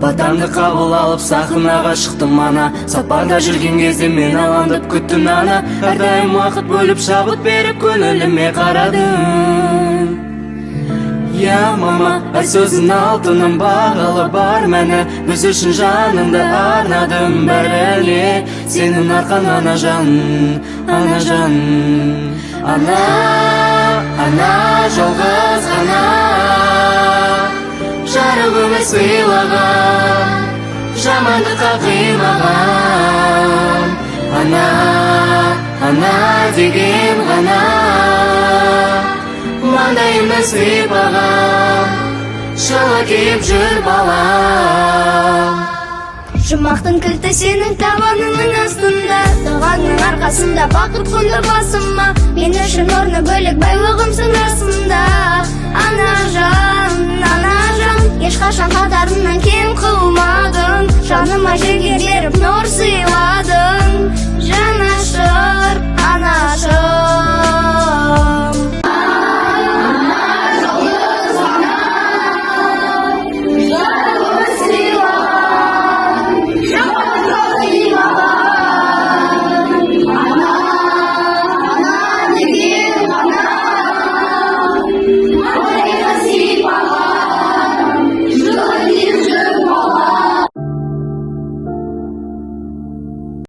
батамды кабыл алып сахнага чыктым ана. Сапарда жүрген кезде мен алаңдап күттім ана. Әрдайым уақыт бөліп шабыт беріп көңіліме қарадым. Я мама, әр сөздің алтыным бағалы бар мәні. Біз үшін жанымды арнадым бәріне. Сенің арқан ана жан, ана жан. Ана, ана, жалғыз ана, жарық өмір сыйлаған, жамандыққа қимаған. Ана, ана деген ғана маңдайымды сипаған, жылы киіп жүр балам. Жұмақтың кілті сенің табаныңның астында, тағанның арқасында бақыт қонды басыма. Мен үшін орны бөлек байлығымсың расында. Ана жан, ешқашан қатарымнан кем қылмадың. Жаныма жігер беріп нұр сыйладың. Жанашыр